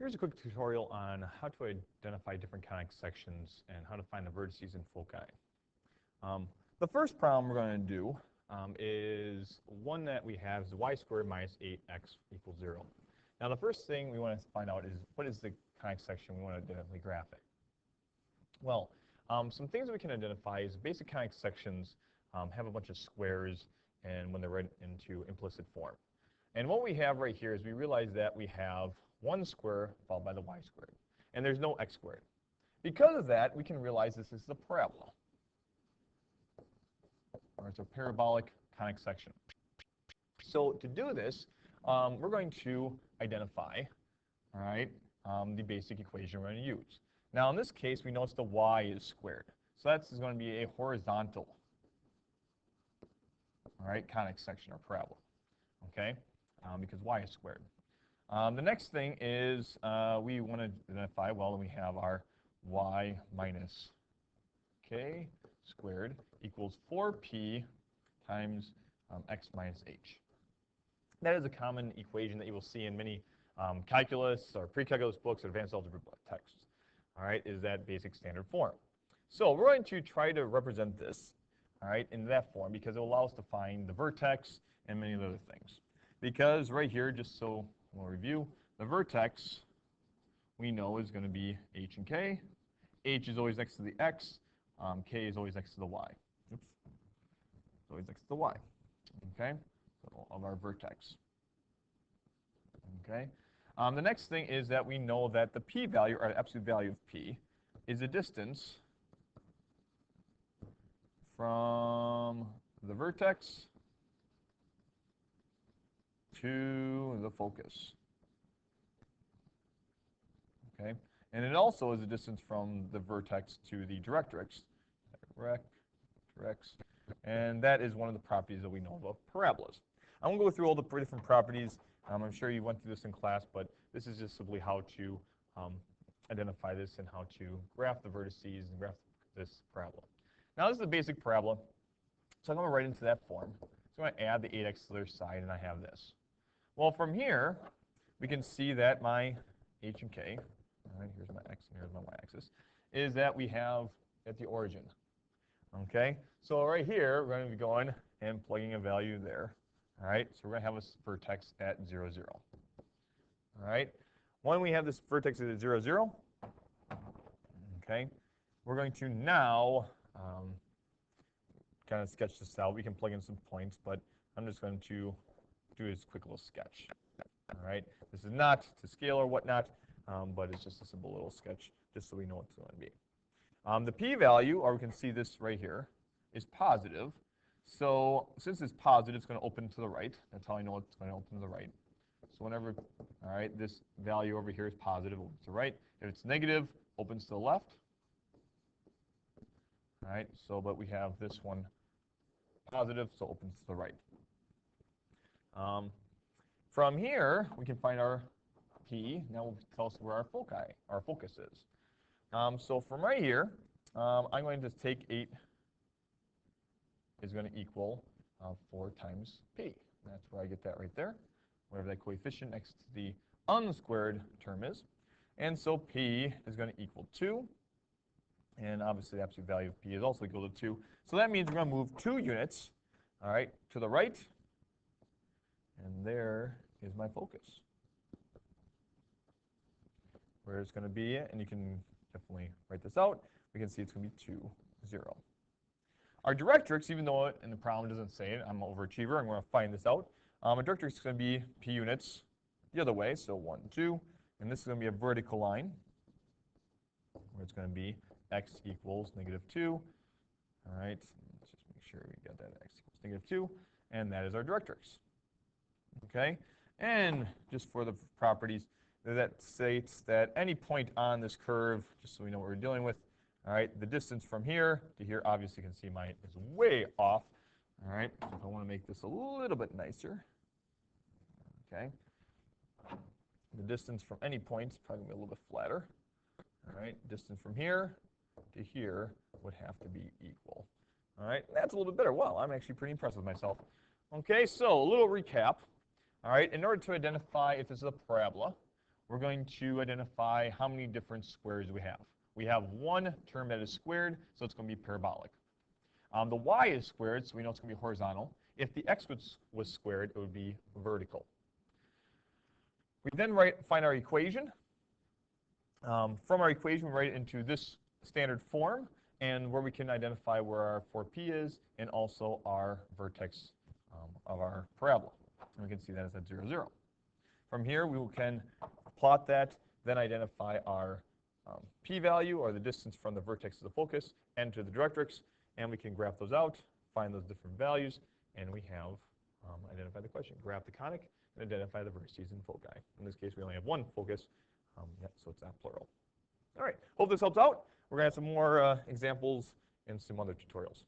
Here's a quick tutorial on how to identify different conic sections and how to find the vertices and foci. The first problem we're going to do is one that we have is y squared minus 8x equals 0. Now the first thing we want to find out is what is the conic section we want to identify graph it. Well, some things we can identify is basic conic sections have a bunch of squares and when they're read into implicit form. And what we have right here is we realize that we have 1 square followed by the y squared. And there's no x squared. Because of that, we can realize this is a parabola. Or it's a parabolic conic section. So to do this, we're going to identify, all right, the basic equation we're going to use. Now in this case, we notice the y is squared. So that's going to be a horizontal, all right, conic section or parabola, okay, because y is squared. The next thing is we want to identify, well, we have our y minus k squared equals 4p times x minus h. That is a common equation that you will see in many calculus or pre-calculus books or advanced algebra texts. All right, is that basic standard form. So we're going to try to represent this, all right, in that form because it will allow us to find the vertex and many other things. Because right here, just so we'll review, the vertex we know is going to be h and k. H is always next to the x. K is always next to the y. Oops. It's always next to the y. Okay? So of our vertex. Okay? The next thing is that we know that the p-value, or the absolute value of p, is the distance from the vertex to the focus. Okay? And it also is the distance from the vertex to the directrix. And that is one of the properties that we know about parabolas. I won't go through all the different properties. I'm sure you went through this in class, but this is just simply how to identify this and how to graph the vertices and graph this parabola. Now this is a basic parabola, so I'm going to write into that form. So I'm going to add the 8x to the other side, and I have this. Well, from here, we can see that my h and k, all right, here's my x and here's my y-axis, is that we have at the origin. Okay, so right here, we're going to be going and plugging a value there. All right, so we're going to have a vertex at 0, 0. All right, when we have this vertex at 0, 0, okay, we're going to now kind of sketch this out. We can plug in some points, but I'm just going to do this quick little sketch. All right, this is not to scale or whatnot, but it's just a simple little sketch, just so we know what it's going to be. The p-value, or we can see this right here, is positive. So since it's positive, it's going to open to the right. That's how I know it's going to open to the right. So whenever, all right, this value over here is positive, opens to the right. If it's negative, opens to the left. All right, so but we have this one positive, so opens to the right. From here, we can find our p. Now will tell us where our focus is. So from right here, I'm going to take 8 is going to equal 4 times p. That's where I get that right there, whatever that coefficient next to the unsquared term is. And so p is going to equal 2. And obviously the absolute value of p is also equal to 2. So that means we're going to move 2 units, all right, to the right. And there is my focus. Where it's going to be, and you can definitely write this out. We can see it's going to be 2, 0. Our directrix, even though in the problem doesn't say it, I'm an overachiever, I'm going to find this out. Our directrix is going to be p units the other way, so 1, 2. And this is going to be a vertical line, where it's going to be x equals -2. All right, let's just make sure we got that x equals -2. And that is our directrix. Okay, and just for the properties, that states that any point on this curve, just so we know what we're dealing with, all right, the distance from here to here, obviously you can see mine is way off. All right, so if I want to make this a little bit nicer, okay, the distance from any point is probably going to be a little bit flatter. All right, distance from here to here would have to be equal. All right, that's a little bit better. Wow, I'm actually pretty impressed with myself. Okay, so a little recap. All right, in order to identify if this is a parabola, we're going to identify how many different squares we have. We have one term that is squared, so it's going to be parabolic. The y is squared, so we know it's going to be horizontal. If the x was squared, it would be vertical. We then find our equation. From our equation, we write it into this standard form, and where we can identify where our 4p is, and also our vertex of our parabola. And we can see that as at 0, 0. From here, we can plot that, then identify our p-value, or the distance from the vertex to the focus, and to the directrix, and we can graph those out, find those different values, and we have identified the question. Graph the conic and identify the vertices and foci. In this case, we only have one focus, so it's not plural. All right, hope this helps out. We're going to have some more examples in some other tutorials.